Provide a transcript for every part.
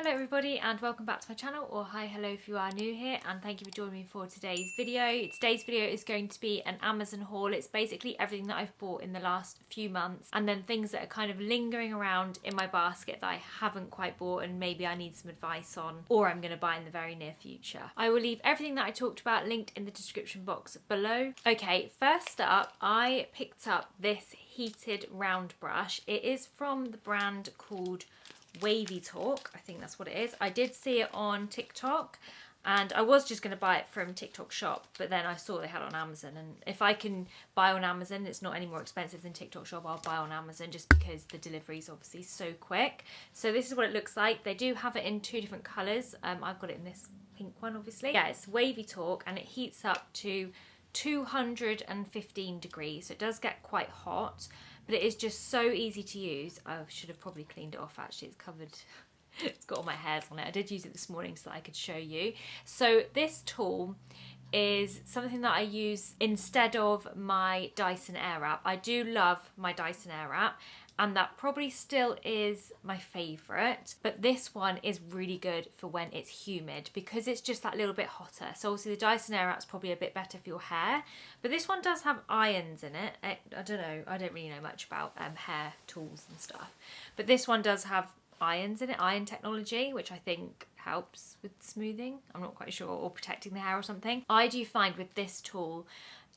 Hello everybody and welcome back to my channel, or hi, hello if you are new here, and thank you for joining me for today's video. Today's video is going to be an Amazon haul. It's basically everything that I've bought in the last few months and then things that are kind of lingering around in my basket that I haven't quite bought and maybe I need some advice on, or I'm going to buy in the very near future. I will leave everything that I talked about linked in the description box below. Okay, first up, I picked up this heated round brush. It is from the brand called Wavy Talk, I think that's what it is. I did see it on TikTok and I was just going to buy it from TikTok shop, but then I saw they had it on Amazon, and if I can buy on Amazon, it's not any more expensive than TikTok shop, I'll buy on Amazon just because the delivery is obviously so quick. So this is what it looks like. They do have it in two different colours. I've got it in this pink one obviously. Yeah, it's Wavy Talk and it heats up to 215 degrees, so it does get quite hot, but it is just so easy to use. I should have probably cleaned it off actually, it's covered, it's got all my hairs on it. I did use it this morning so that I could show you. So this tool is something that I use instead of my Dyson Airwrap. I do love my Dyson Airwrap and that probably still is my favourite, but this one is really good for when it's humid because it's just that little bit hotter. So obviously the Dyson Airwrap's probably a bit better for your hair, but this one does have irons in it. I don't know, I don't really know much about hair tools and stuff, but this one does have irons in it, iron technology, which I think helps with smoothing, I'm not quite sure, or protecting the hair or something. I do find with this tool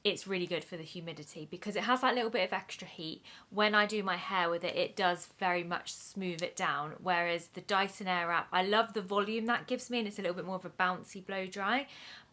it's really good for the humidity because it has that little bit of extra heat. When I do my hair with it, it does very much smooth it down, whereas the Dyson Airwrap, I love the volume that gives me and it's a little bit more of a bouncy blow dry,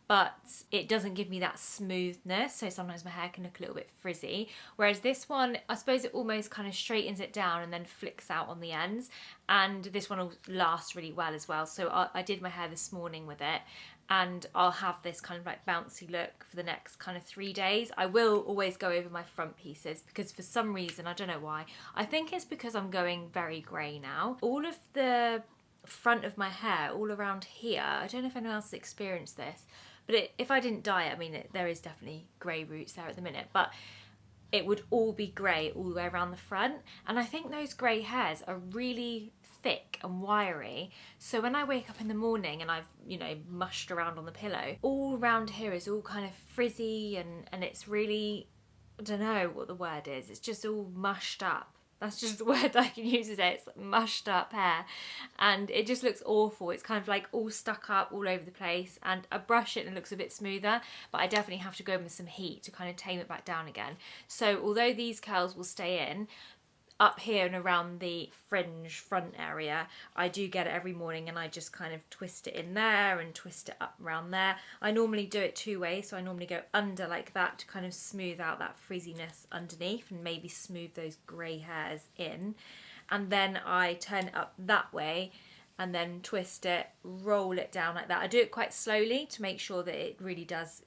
but it doesn't give me that smoothness, so sometimes my hair can look a little bit frizzy. Whereas this one, I suppose it almost kind of straightens it down and then flicks out on the ends, and this one will last really well as well. So I did my hair this morning with it and I'll have this kind of like bouncy look for the next kind of 3 days. I will always go over my front pieces because for some reason, I don't know why, I think it's because I'm going very grey now. All of the front of my hair, all around here, I don't know if anyone else has experienced this, but if I didn't dye it, I mean, there is definitely grey roots there at the minute, but it would all be grey all the way around the front. And I think those grey hairs are really thick and wiry. So when I wake up in the morning and I've, you know, mushed around on the pillow, all around here is all kind of frizzy and it's really, I don't know what the word is, it's just all mushed up. That's just the word I can use today. It's like mushed up hair and it just looks awful. It's kind of like all stuck up all over the place, and I brush it and it looks a bit smoother, but I definitely have to go in with some heat to kind of tame it back down again. So although these curls will stay in, up here and around the fringe front area, I do get it every morning and I just kind of twist it in there and twist it up around there. I normally do it two ways, so I normally go under like that to kind of smooth out that frizziness underneath and maybe smooth those grey hairs in, and then I turn it up that way and then twist it, roll it down like that. I do it quite slowly to make sure that it really does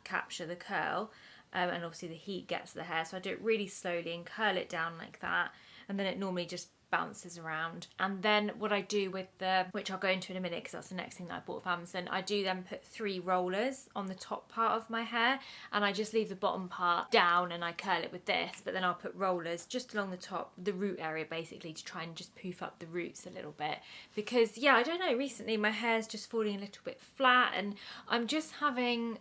capture the curl. And obviously the heat gets to the hair, so I do it really slowly and curl it down like that, and then it normally just bounces around. And then what I do with the, which I'll go into in a minute because that's the next thing that I bought from Amazon, I do then put 3 rollers on the top part of my hair and I just leave the bottom part down and I curl it with this, but then I'll put rollers just along the top, the root area basically, to try and just poof up the roots a little bit, because yeah, I don't know, recently my hair's just falling a little bit flat and I'm just having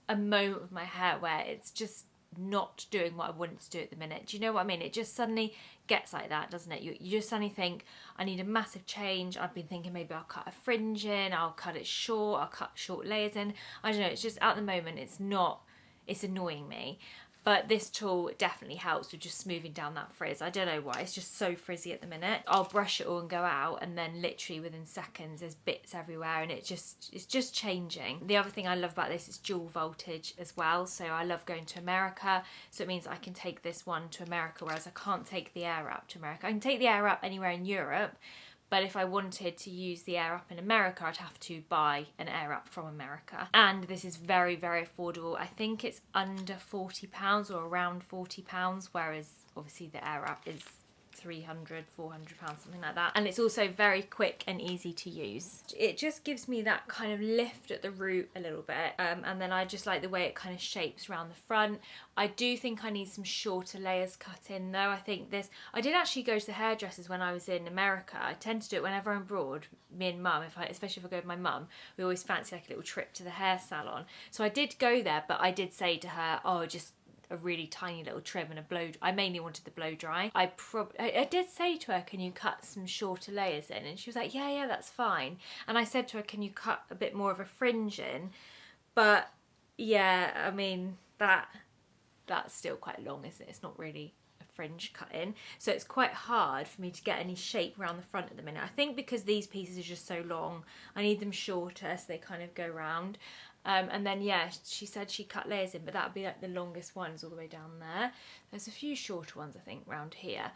a moment with my hair where it's just not doing what I want it to do at the minute. Do you know what I mean? It just suddenly gets like that, doesn't it? You just suddenly think, I need a massive change. I've been thinking maybe I'll cut a fringe in, I'll cut it short, I'll cut short layers in. I don't know, it's just at the moment it's annoying me. But this tool definitely helps with just smoothing down that frizz. I don't know why, it's just so frizzy at the minute. I'll brush it all and go out and then literally within seconds there's bits everywhere and it's just changing. The other thing I love about this is dual voltage as well. So I love going to America, so it means I can take this one to America, whereas I can't take the Airwrap to America. I can take the Airwrap anywhere in Europe, but if I wanted to use the Airwrap in America, I'd have to buy an Airwrap from America. And this is very, very affordable. I think it's under £40 or around £40, whereas obviously the Airwrap is £300, £400, something like that. And it's also very quick and easy to use. It just gives me that kind of lift at the root a little bit. And then I just like the way it kind of shapes around the front. I do think I need some shorter layers cut in though. I think this, I did actually go to the hairdressers when I was in America. I tend to do it whenever I'm abroad, me and mum, especially if I go with my mum, we always fancy like a little trip to the hair salon. So I did go there, but I did say to her, oh, just a really tiny little trim and a blow. I mainly wanted the blow dry. I did say to her, can you cut some shorter layers in? And she was like, yeah, that's fine. And I said to her, can you cut a bit more of a fringe in? But yeah, I mean, that's still quite long, isn't it? It's not really a fringe cut in. So it's quite hard for me to get any shape around the front at the minute. I think because these pieces are just so long, I need them shorter so they kind of go round. And then, yeah, she said she cut layers in, but that would be like the longest ones all the way down there. There's a few shorter ones, I think, around here.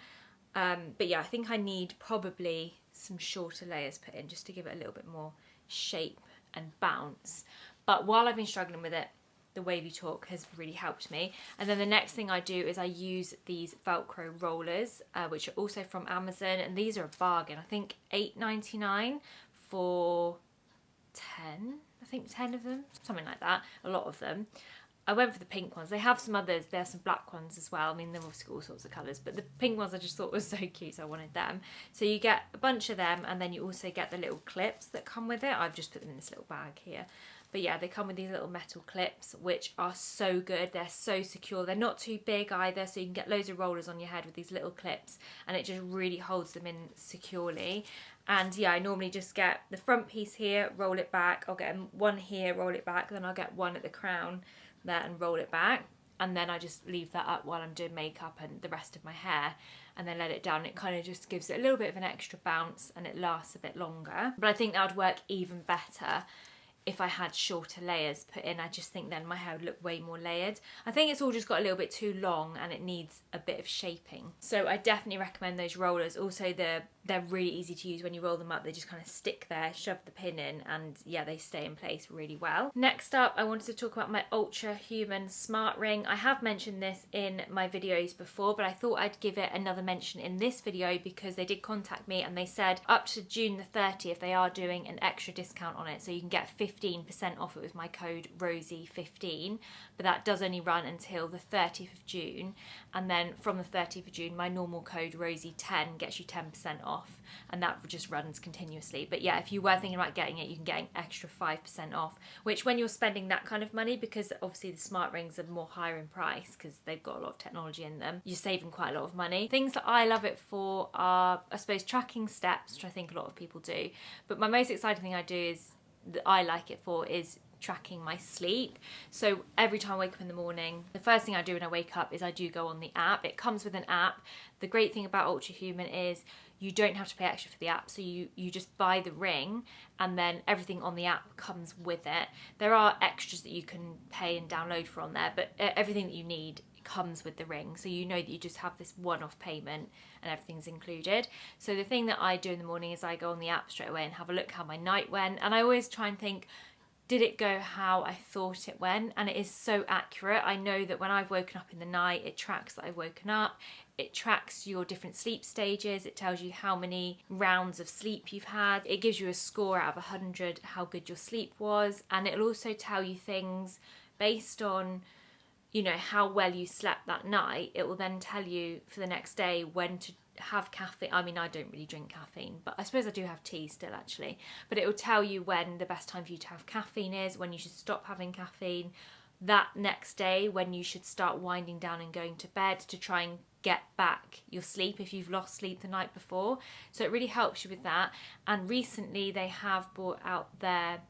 But yeah, I think I need probably some shorter layers put in just to give it a little bit more shape and bounce. But while I've been struggling with it, the wavy talk has really helped me. And then the next thing I do is I use these Velcro rollers, which are also from Amazon. And these are a bargain. I think $8.99 for 10. I think 10 of them, something like that, a lot of them. I went for the pink ones. They have some others, there's some black ones as well. I mean, they've obviously got all sorts of colours, but the pink ones I just thought was so cute, so I wanted them. So you get a bunch of them, and then you also get the little clips that come with it. I've just put them in this little bag here. But yeah, they come with these little metal clips, which are so good. They're so secure. They're not too big either, so you can get loads of rollers on your head with these little clips, and it just really holds them in securely. And yeah, I normally just get the front piece here, roll it back. I'll get one here, roll it back. Then I'll get one at the crown there and roll it back. And then I just leave that up while I'm doing makeup and the rest of my hair, and then let it down. It kind of just gives it a little bit of an extra bounce, and it lasts a bit longer. But I think that would work even better if I had shorter layers put in. I just think then my hair would look way more layered. I think it's all just got a little bit too long and it needs a bit of shaping. So I definitely recommend those rollers. Also, they're really easy to use when you roll them up. They just kind of stick there, shove the pin in, and yeah, they stay in place really well. Next up, I wanted to talk about my Ultra Human Smart Ring. I have mentioned this in my videos before, but I thought I'd give it another mention in this video because they did contact me and they said up to June the 30th they are doing an extra discount on it, so you can get 15% off it with my code ROSIE38962, but that does only run until the 30th of June, and then from the 30th of June my normal code ROSIE10 gets you 10% off, and that just runs continuously. But yeah, if you were thinking about getting it, you can get an extra 5% off, which when you're spending that kind of money, because obviously the smart rings are more higher in price because they've got a lot of technology in them, you're saving quite a lot of money. Things that I love it for are, I suppose, tracking steps, which I think a lot of people do, but my most exciting thing I do is that I like it for is tracking my sleep. So every time I wake up in the morning, the first thing I do when I wake up is I do go on the app. It comes with an app. The great thing about Ultra Human is you don't have to pay extra for the app, so you just buy the ring and then everything on the app comes with it. There are extras that you can pay and download for on there, but everything that you need comes with the ring, so you know that you just have this one-off payment and everything's included. So the thing that I do in the morning is I go on the app straight away and have a look how my night went, and I always try and think, did it go how I thought it went? And it is so accurate. I know that when I've woken up in the night, it tracks that I've woken up. It tracks your different sleep stages. It tells you how many rounds of sleep you've had. It gives you a score out of 100, how good your sleep was. And it'll also tell you things based on, you know, how well you slept that night. It will then tell you for the next day when to have caffeine. I mean, I don't really drink caffeine, but I suppose I do have tea still actually. But it will tell you when the best time for you to have caffeine is, when you should stop having caffeine, that next day when you should start winding down and going to bed to try and get back your sleep if you've lost sleep the night before. So it really helps you with that. And recently they have brought out their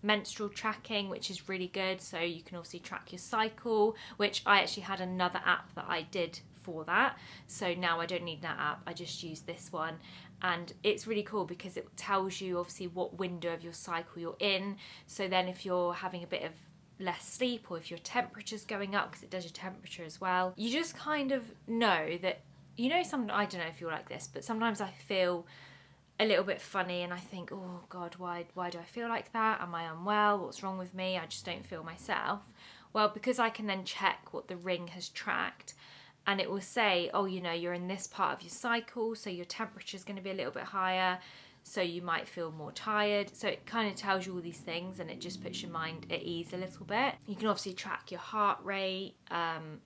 menstrual tracking, which is really good. So you can obviously track your cycle, which I actually had another app that I did for that. So now I don't need that app, I just use this one. And it's really cool because it tells you obviously what window of your cycle you're in. So then if you're having a bit of less sleep, or if your temperature's going up, because it does your temperature as well, you just kind of know that, you know, I don't know if you're like this, but sometimes I feel a little bit funny and I think, oh God, why do I feel like that? Am I unwell? What's wrong with me? I just don't feel myself. Well, because I can then check what the ring has tracked, and it will say, oh, you know, you're in this part of your cycle, so your temperature is going to be a little bit higher, so you might feel more tired. So it kind of tells you all these things, and it just puts your mind at ease a little bit. You can obviously track your heart rate,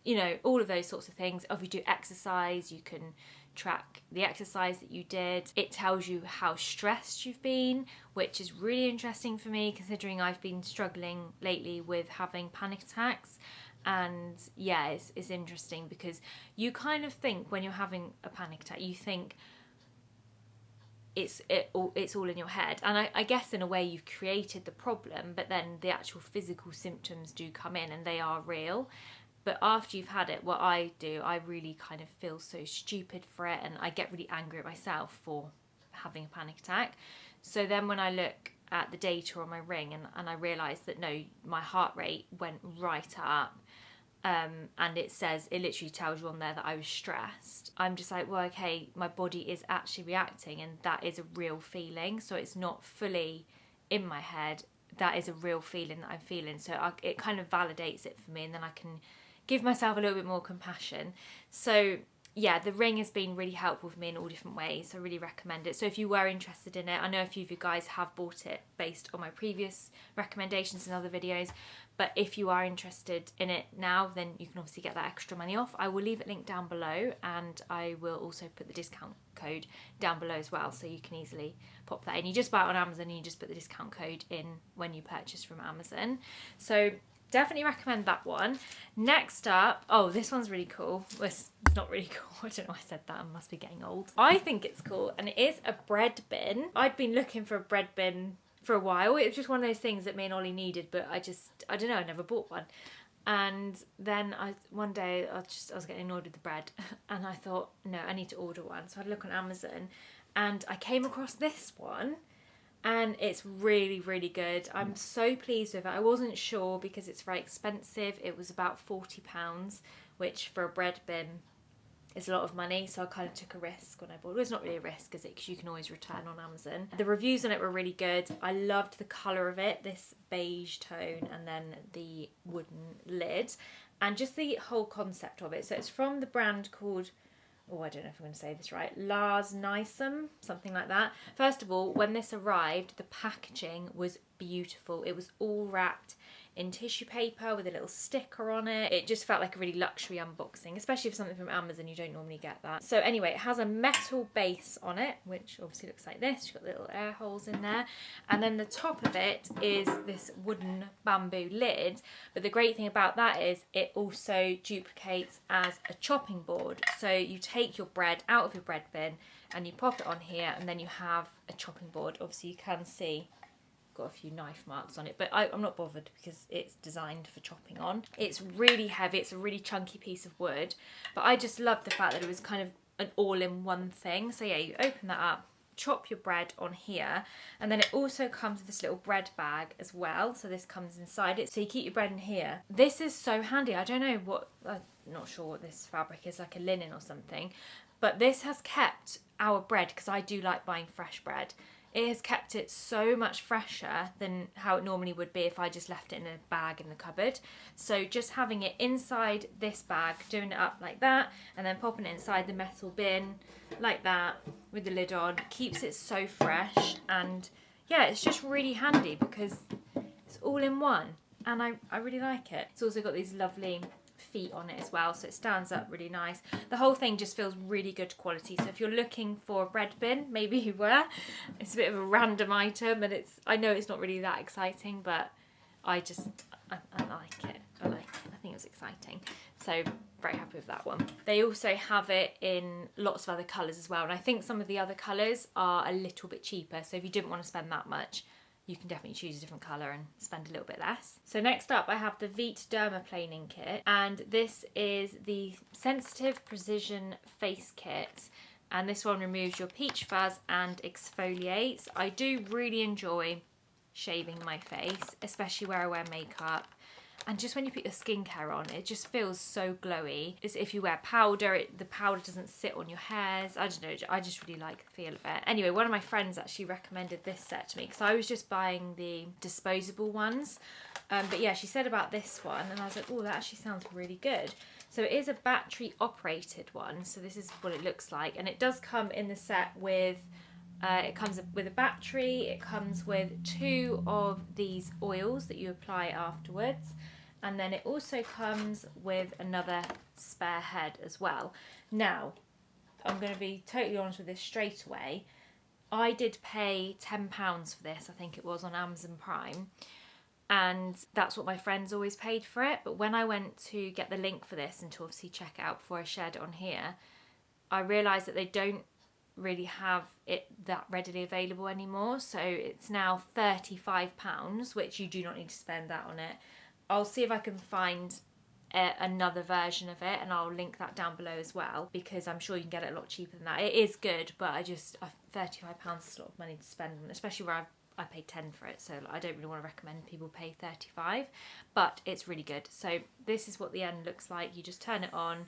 you know, all of those sorts of things. If you do exercise, you can track the exercise that you did. It tells you how stressed you've been, which is really interesting for me, considering I've been struggling lately with having panic attacks. And yeah, it's interesting because you kind of think when you're having a panic attack, you think it's all in your head, and I guess in a way you've created the problem, but then the actual physical symptoms do come in and they are real. But after you've had it, what I do, I really kind of feel so stupid for it, and I get really angry at myself for having a panic attack. So then when I look at the data on my ring and I realise that no, my heart rate went right up, and it literally tells you on there that I was stressed, I'm just like, well, okay, my body is actually reacting, and that is a real feeling. So it's not fully in my head, that is a real feeling that I'm feeling. So it kind of validates it for me, and then I can give myself a little bit more compassion. So yeah, the ring has been really helpful for me in all different ways. I really recommend it. So if you were interested in it, I know a few of you guys have bought it based on my previous recommendations in other videos, but if you are interested in it now, then you can obviously get that extra money off. I will leave it linked down below, and I will also put the discount code down below as well, so you can easily pop that in. You just buy it on Amazon and you just put the discount code in when you purchase from Amazon. So definitely recommend that one. Next up, oh, this one's really cool. Well, it's not really cool. I don't know why I said that. I must be getting old. I think it's cool, and it is a bread bin. I'd been looking for a bread bin for a while. It was just one of those things that me and Ollie needed, but I don't know, I never bought one. And then one day I was getting annoyed with the bread, and I thought, no, I need to order one. So I had a look on Amazon, and I came across this one, and it's really, really good. I'm so pleased with it. I wasn't sure because it's very expensive. It was about £40, which for a bread bin is a lot of money, so I kind of took a risk when I bought it. Well, it's not really a risk, is it? Because you can always return on Amazon. The reviews on it were really good. I loved the colour of it, this beige tone, and then the wooden lid, and just the whole concept of it. So it's from the brand called, oh, I don't know if I'm going to say this right, Lars Nysum, something like that. First of all, when this arrived, the packaging was beautiful. It was all wrapped in tissue paper with a little sticker on it. It just felt like a really luxury unboxing, especially for something from Amazon. You don't normally get that. So anyway, it has a metal base on it, which obviously looks like this. You've got little air holes in there, and then the top of it is this wooden bamboo lid. But the great thing about that is it also duplicates as a chopping board. So you take your bread out of your bread bin and you pop it on here, and then you have a chopping board. Obviously you can see got a few knife marks on it, but I'm not bothered because it's designed for chopping on. It's really heavy, it's a really chunky piece of wood, but I just love the fact that it was kind of an all-in-one thing. So yeah, you open that up, chop your bread on here, and then it also comes with this little bread bag as well. So this comes inside it, so you keep your bread in here. This is so handy. I don't know what, I'm not sure what this fabric is, like a linen or something, but this has kept our bread, because I do like buying fresh bread. It has kept it so much fresher than how it normally would be if I just left it in a bag in the cupboard. So just having it inside this bag, doing it up like that, and then popping it inside the metal bin like that with the lid on, keeps it so fresh. And yeah, it's just really handy because it's all in one, and I really like it. It's also got these lovely feet on it as well, so it stands up really nice. The whole thing just feels really good quality. So if you're looking for a bread bin, maybe you were, it's a bit of a random item, and I know it's not really that exciting, but I like it. I think it was exciting, so very happy with that one. They also have it in lots of other colours as well, and I think some of the other colours are a little bit cheaper, so if you didn't want to spend that much, you can definitely choose a different colour and spend a little bit less. So next up I have the Veet Dermaplaning Kit, and this is the Sensitive Precision Face Kit, and this one removes your peach fuzz and exfoliates. I do really enjoy shaving my face, especially where I wear makeup. And just when you put your skincare on, it just feels so glowy. If you wear powder, the powder doesn't sit on your hairs. I don't know, I just really like the feel of it. Anyway, one of my friends actually recommended this set to me because I was just buying the disposable ones. But yeah, she said about this one, and I was like, oh, that actually sounds really good. So it is a battery operated one, so this is what it looks like, and it does come in the set with it comes with a battery, it comes with 2 of these oils that you apply afterwards, and then it also comes with another spare head as well. Now, I'm going to be totally honest with this straight away. I did pay £10 for this, I think it was, on Amazon Prime, and that's what my friends always paid for it. But when I went to get the link for this and to obviously check it out before I shared it on here, I realised that they don't really have it that readily available anymore. So it's now £35, which you do not need to spend that on it. I'll see if I can find another version of it, and I'll link that down below as well, because I'm sure you can get it a lot cheaper than that. It is good, but £35 is a lot of money to spend, especially where I paid 10 for it, so I don't really want to recommend people pay 35, but it's really good. So this is what the end looks like. You just turn it on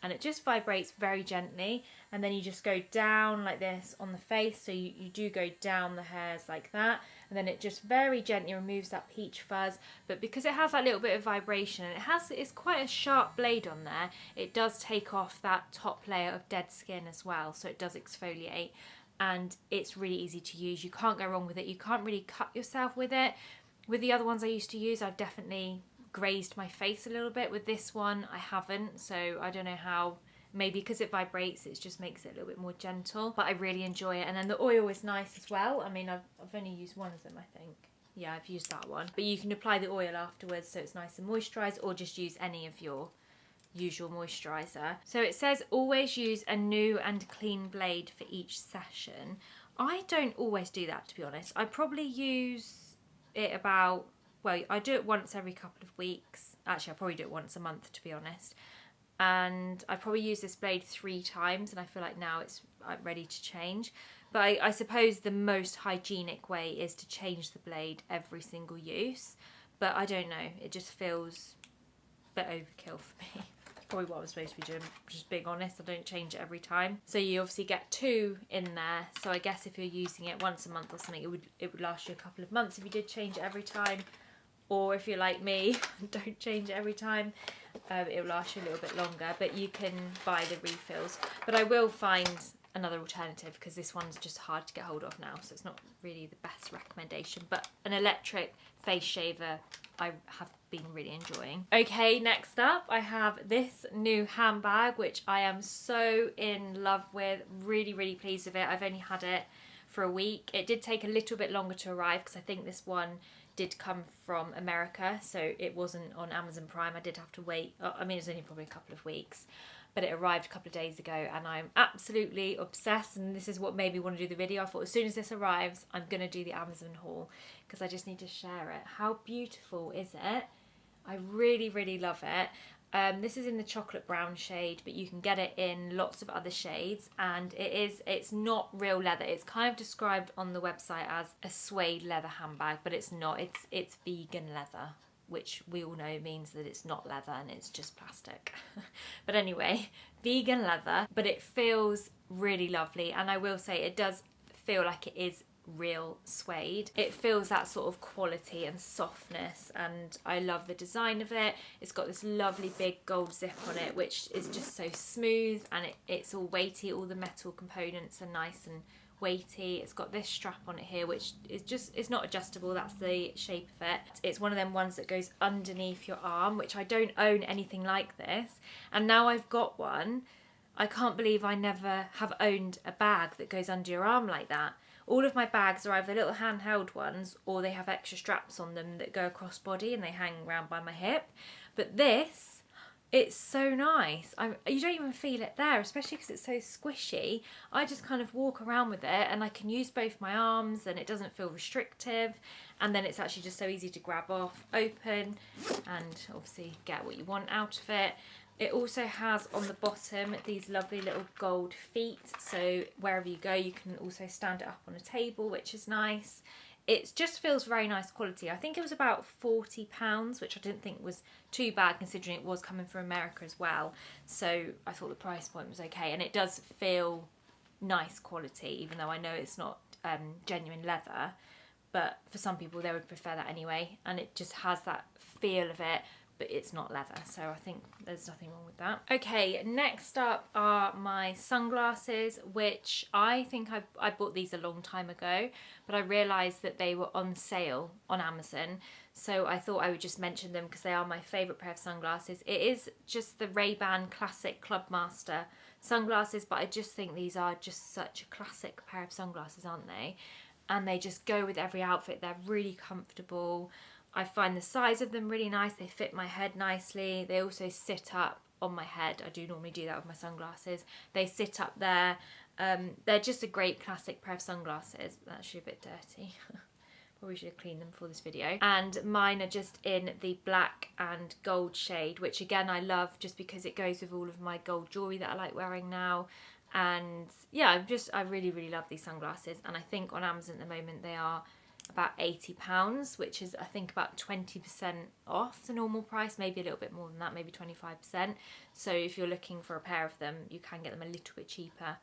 and it just vibrates very gently, and then you just go down like this on the face, so you do go down the hairs like that, and then it just very gently removes that peach fuzz. But because it has that little bit of vibration, and it's quite a sharp blade on there, it does take off that top layer of dead skin as well, so it does exfoliate, and it's really easy to use. You can't go wrong with it. You can't really cut yourself with it. With the other ones I used to use, I've definitely grazed my face a little bit. With this one I haven't, so I don't know how. Maybe because it vibrates, it just makes it a little bit more gentle, but I really enjoy it. And then the oil is nice as well. I mean, I've only used one of them, I think. Yeah, I've used that one, but you can apply the oil afterwards, so it's nice and moisturised, or just use any of your usual moisturiser. So it says always use a new and clean blade for each session. I don't always do that, to be honest. I probably use it about, well, I do it once every couple of weeks. Actually, I probably do it once a month, to be honest. And I probably use this blade 3 times, and I feel like now it's ready to change. But I suppose the most hygienic way is to change the blade every single use. But I don't know, it just feels a bit overkill for me. Probably what I'm supposed to be doing, just being honest. I don't change it every time. So you obviously get 2 in there, so I guess if you're using it once a month or something, it would last you a couple of months if you did change it every time. Or if you're like me, don't change it every time, it will last you a little bit longer, but you can buy the refills. But I will find another alternative, because this one's just hard to get hold of now, so it's not really the best recommendation. But an electric face shaver I have been really enjoying. Okay, next up I have this new handbag, which I am so in love with. Really, really pleased with it. I've only had it for a week. It did take a little bit longer to arrive, because I think this one did come from America, so it wasn't on Amazon Prime. I did have to wait. I mean, it was only probably a couple of weeks, but it arrived a couple of days ago, and I'm absolutely obsessed, and this is what made me want to do the video. I thought as soon as this arrives, I'm going to do the Amazon haul, because I just need to share it. How beautiful is it? I really, really love it. This is in the chocolate brown shade, but you can get it in lots of other shades, and it's not real leather. It's kind of described on the website as a suede leather handbag, but it's not. It's vegan leather, which we all know means that it's not leather and it's just plastic. But anyway, vegan leather, but it feels really lovely, and I will say it does feel like it is real suede. It feels that sort of quality and softness, and I love the design of it. It's got this lovely big gold zip on it, which is just so smooth, and it's all weighty. All the metal components are nice and weighty. It's got this strap on it here, which is just, it's not adjustable, that's the shape of it. It's one of them ones that goes underneath your arm, which I don't own anything like this, and now I've got one. I can't believe I never have owned a bag that goes under your arm like that. All of my bags are either little handheld ones, or they have extra straps on them that go across body and they hang around by my hip. But this, it's so nice. You don't even feel it there, especially because it's so squishy. I just kind of walk around with it, and I can use both my arms, and it doesn't feel restrictive. And then it's actually just so easy to grab off, open, and obviously get what you want out of it. It also has on the bottom these lovely little gold feet, so wherever you go you can also stand it up on a table, which is nice. It just feels very nice quality. I think it was about £40, which I didn't think was too bad considering it was coming from America as well. So I thought the price point was okay, and it does feel nice quality, even though I know it's not genuine leather. But for some people they would prefer that anyway, and it just has that feel of it, but it's not leather, so I think there's nothing wrong with that. Okay, next up are my sunglasses, which I think I bought these a long time ago, but I realised that they were on sale on Amazon, so I thought I would just mention them because they are my favourite pair of sunglasses. It is just the Ray-Ban Classic Clubmaster sunglasses, but I just think these are just such a classic pair of sunglasses, aren't they? And they just go with every outfit. They're really comfortable. I find the size of them really nice. They fit my head nicely. They also sit up on my head. I do normally do that with my sunglasses. They sit up there. They're just a great classic pair of sunglasses. They're actually a bit dirty. Probably should have cleaned them for this video. And mine are just in the black and gold shade, which again I love just because it goes with all of my gold jewellery that I like wearing now. And yeah, I really, really love these sunglasses. And I think on Amazon at the moment they are about £80, which is I think about 20% off the normal price, maybe a little bit more than that, maybe 25%. So if you're looking for a pair of them, you can get them a little bit cheaper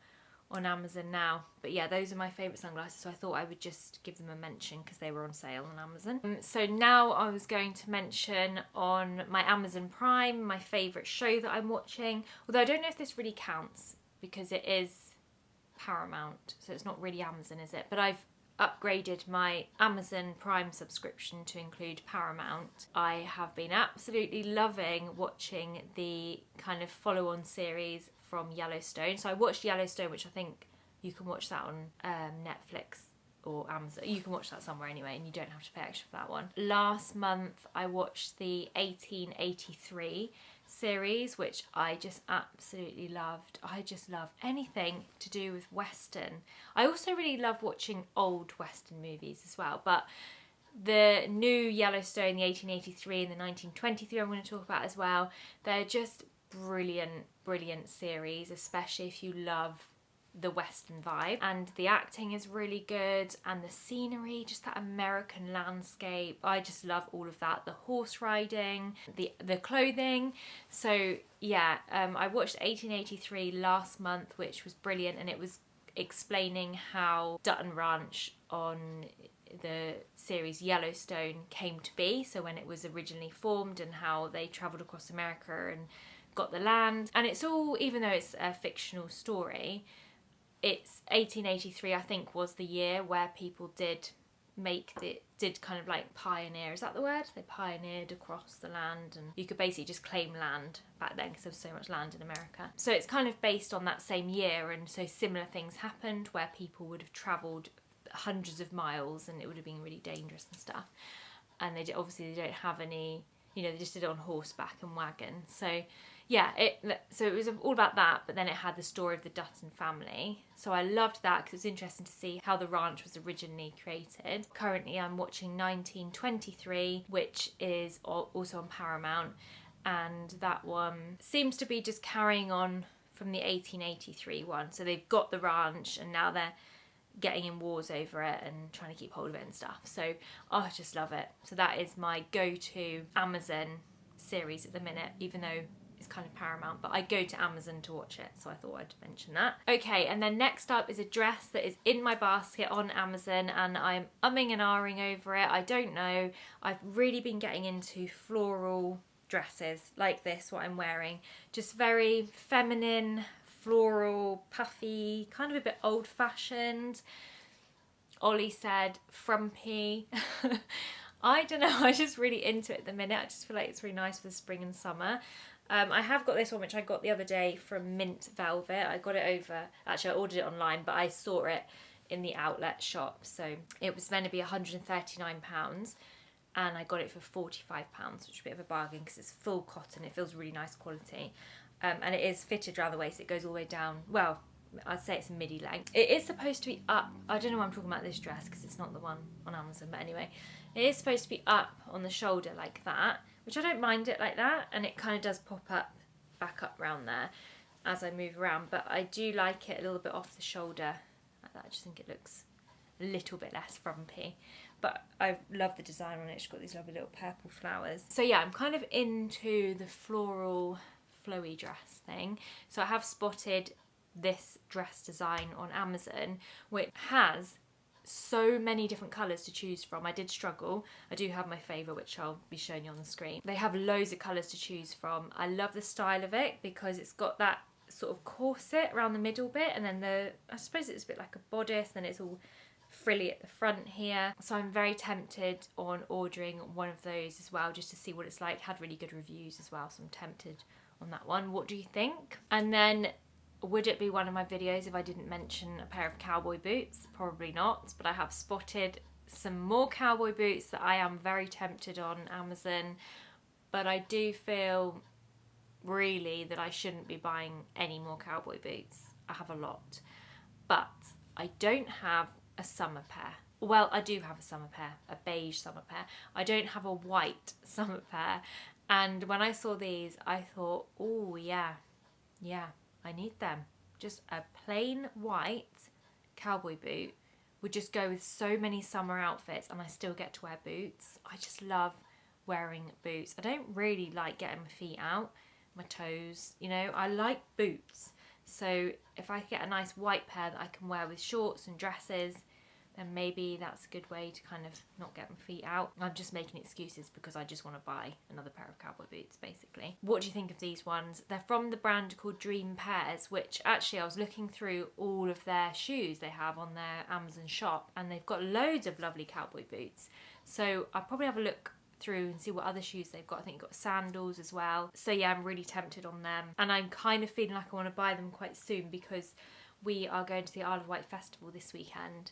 on Amazon now. But yeah, those are my favourite sunglasses, so I thought I would just give them a mention because they were on sale on Amazon. So now I was going to mention on my Amazon Prime my favourite show that I'm watching, although I don't know if this really counts because it is Paramount, so it's not really Amazon, is it? But I've upgraded my Amazon Prime subscription to include Paramount. I have been absolutely loving watching the kind of follow-on series from Yellowstone. So I watched Yellowstone, which I think you can watch that on Netflix or Amazon. You can watch that somewhere anyway, and you don't have to pay extra for that one. Last month I watched the 1883 series, which I just absolutely loved. I just love anything to do with Western. I also really love watching old Western movies as well, but the new Yellowstone, the 1883 and the 1923 I'm going to talk about as well, they're just brilliant series, especially if you love the Western vibe. And the acting is really good, and the scenery, just that American landscape, I just love all of that. The horse riding, the clothing. So yeah, I watched 1883 last month, which was brilliant, and it was explaining how Dutton Ranch on the series Yellowstone came to be, so when it was originally formed, and how they travelled across America and got the land. And it's all, even though it's a fictional story, it's 1883 I think was the year where people did kind of like pioneer, is that the word? They pioneered across the land, and you could basically just claim land back then because there was so much land in America. So it's kind of based on that same year, and so similar things happened where people would have travelled hundreds of miles and it would have been really dangerous and stuff. And obviously they don't have any, you know, they just did it on horseback and wagon. So yeah, so it was all about that, but then it had the story of the Dutton family. So I loved that because it's interesting to see how the ranch was originally created. Currently I'm watching 1923, which is also on Paramount, and that one seems to be just carrying on from the 1883 one. So they've got the ranch and now they're getting in wars over it and trying to keep hold of it and stuff. So I just love it. So that is my go-to Amazon series at the minute, even though it's kind of Paramount, but I go to Amazon to watch it, so I thought I'd mention that. Okay, and then next up is a dress that is in my basket on Amazon, and I'm umming and ahhing over it. I don't know. I've really been getting into floral dresses like this, what I'm wearing. Just very feminine, floral, puffy, kind of a bit old-fashioned. Ollie said frumpy. I don't know, I'm just really into it at the minute. I just feel like it's really nice for the spring and summer. I have got this one, which I got the other day from Mint Velvet. I got it over, actually I ordered it online, but I saw it in the outlet shop. So it was meant to be £139 and I got it for £45, which is a bit of a bargain because it's full cotton. It feels really nice quality. And it is fitted around the waist. It goes all the way down, well, I'd say it's a midi length. It is supposed to be up, I don't know why I'm talking about this dress because it's not the one on Amazon, but anyway. It is supposed to be up on the shoulder like that, which I don't mind it like that, and it kind of does pop up, back up round there as I move around, but I do like it a little bit off the shoulder like that. I just think it looks a little bit less frumpy, but I love the design on it. It's got these lovely little purple flowers. So yeah, I'm kind of into the floral flowy dress thing. So I have spotted this dress design on Amazon, which has so many different colours to choose from. I did struggle. I do have my favourite, which I'll be showing you on the screen. They have loads of colours to choose from. I love the style of it because it's got that sort of corset around the middle bit, and then I suppose it's a bit like a bodice, then it's all frilly at the front here. So I'm very tempted on ordering one of those as well, just to see what it's like. Had really good reviews as well, so I'm tempted on that one. What do you think? And then, would it be one of my videos if I didn't mention a pair of cowboy boots? Probably not, but I have spotted some more cowboy boots that I am very tempted on Amazon, but I do feel really that I shouldn't be buying any more cowboy boots. I have a lot, but I don't have a summer pair. Well, I do have a summer pair, a beige summer pair. I don't have a white summer pair. And when I saw these, I thought, oh yeah, I need them. Just a plain white cowboy boot would just go with so many summer outfits, and I still get to wear boots. I just love wearing boots. I don't really like getting my feet out, my toes, you know, I like boots. So if I get a nice white pair that I can wear with shorts and dresses, then maybe that's a good way to kind of not get my feet out. I'm just making excuses because I just want to buy another pair of cowboy boots, basically. What do you think of these ones? They're from the brand called Dream Pairs, which actually I was looking through all of their shoes they have on their Amazon shop, and they've got loads of lovely cowboy boots. So I'll probably have a look through and see what other shoes they've got. I think you've got sandals as well. So yeah, I'm really tempted on them, and I'm kind of feeling like I want to buy them quite soon because we are going to the Isle of Wight festival this weekend,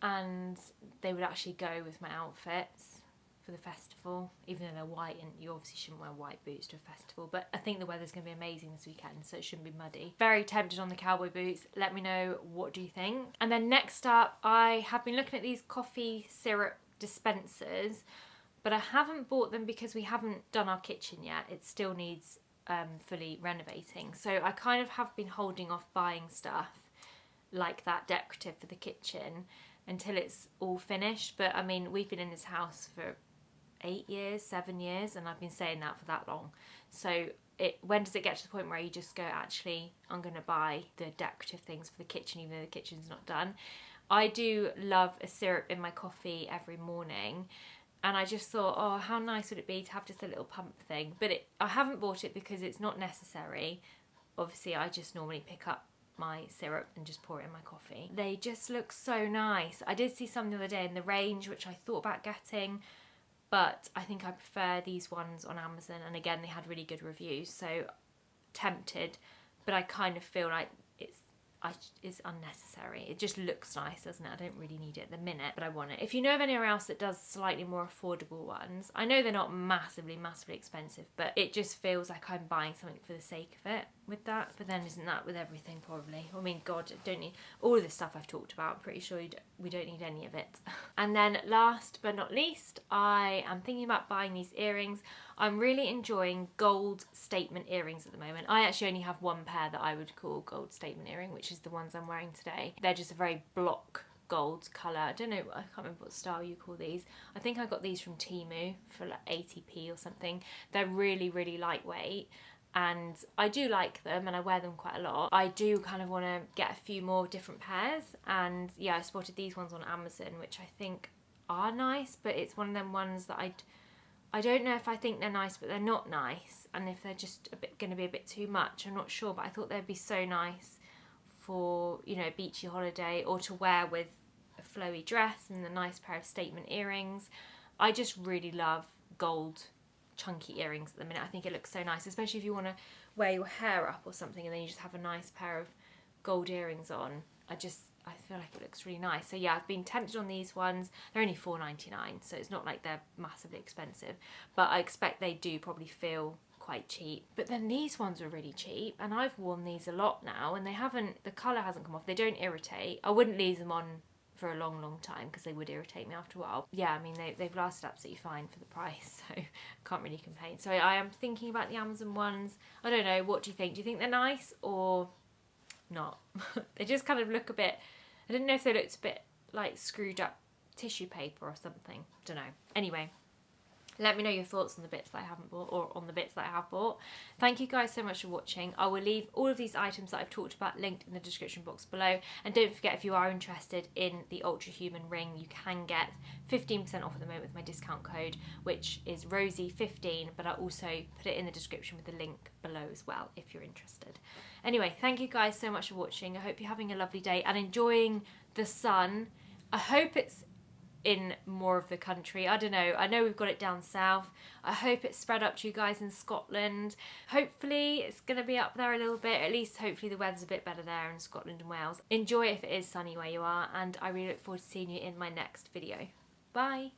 and they would actually go with my outfits for the festival, even though they're white, and you obviously shouldn't wear white boots to a festival, but I think the weather's going to be amazing this weekend, so it shouldn't be muddy. Very tempted on the cowboy boots. Let me know, what do you think? And then next up, I have been looking at these coffee syrup dispensers, but I haven't bought them because we haven't done our kitchen yet. It still needs fully renovating, so I kind of have been holding off buying stuff like that decorative for the kitchen until it's all finished. But I mean, we've been in this house for 8 years, 7 years, and I've been saying that for that long. So when does it get to the point where you just go, actually, I'm going to buy the decorative things for the kitchen even though the kitchen's not done? I do love a syrup in my coffee every morning, and I just thought, oh, how nice would it be to have just a little pump thing? But I haven't bought it because it's not necessary. Obviously, I just normally pick up my syrup and just pour it in my coffee. They just look so nice. I did see some the other day in the range which I thought about getting, but I think I prefer these ones on Amazon, and again they had really good reviews, so tempted, but I kind of feel like it's unnecessary. It just looks nice, doesn't it? I don't really need it at the minute, but I want it. If you know of anywhere else that does slightly more affordable ones, I know they're not massively expensive, but it just feels like I'm buying something for the sake of it with that. But then isn't that with everything probably? I mean, God, I don't need all of this stuff I've talked about. I'm pretty sure we don't need any of it. And then last but not least, I am thinking about buying these earrings. I'm really enjoying gold statement earrings at the moment. I actually only have one pair that I would call gold statement earring, which is the ones I'm wearing today. They're just a very block gold colour. I don't know, I can't remember what style you call these. I think I got these from Temu for like 80p or something. They're really, really lightweight, and I do like them and I wear them quite a lot. I do kind of want to get a few more different pairs, and yeah, I spotted these ones on Amazon, which I think are nice, but it's one of them ones that I don't know if I think they're nice, but they're not nice, and if they're just going to be a bit too much, I'm not sure, but I thought they'd be so nice for, you know, a beachy holiday, or to wear with a flowy dress and a nice pair of statement earrings. I just really love gold chunky earrings at the minute. I think it looks so nice, especially if you want to wear your hair up or something and then you just have a nice pair of gold earrings on. I feel like it looks really nice. So yeah, I've been tempted on these ones. They're only $4.99, so it's not like they're massively expensive, but I expect they do probably feel quite cheap. But then these ones were really cheap, and I've worn these a lot now, and the colour hasn't come off. They don't irritate. I wouldn't leave them on for a long time because they would irritate me after a while. Yeah, I mean, they've lasted absolutely fine for the price, so can't really complain. So I am thinking about the Amazon ones. I don't know, what do you think? Do you think they're nice or not? They just kind of look a bit, I didn't know if they looked a bit like screwed up tissue paper or something. Don't know. Anyway, Let me know your thoughts on the bits that I haven't bought or on the bits that I have bought. Thank you guys so much for watching. I will leave all of these items that I've talked about linked in the description box below. And don't forget, if you are interested in the Ultra Human ring, you can get 15% off at the moment with my discount code, which is Rosie15, but I'll also put it in the description with the link below as well if you're interested. Anyway, thank you guys so much for watching. I hope you're having a lovely day and enjoying the sun. I hope it's in more of the country. I don't know. I know we've got it down south. I hope it's spread up to you guys in Scotland. Hopefully it's going to be up there a little bit. At least hopefully the weather's a bit better there in Scotland and Wales. Enjoy it if it is sunny where you are, and I really look forward to seeing you in my next video. Bye.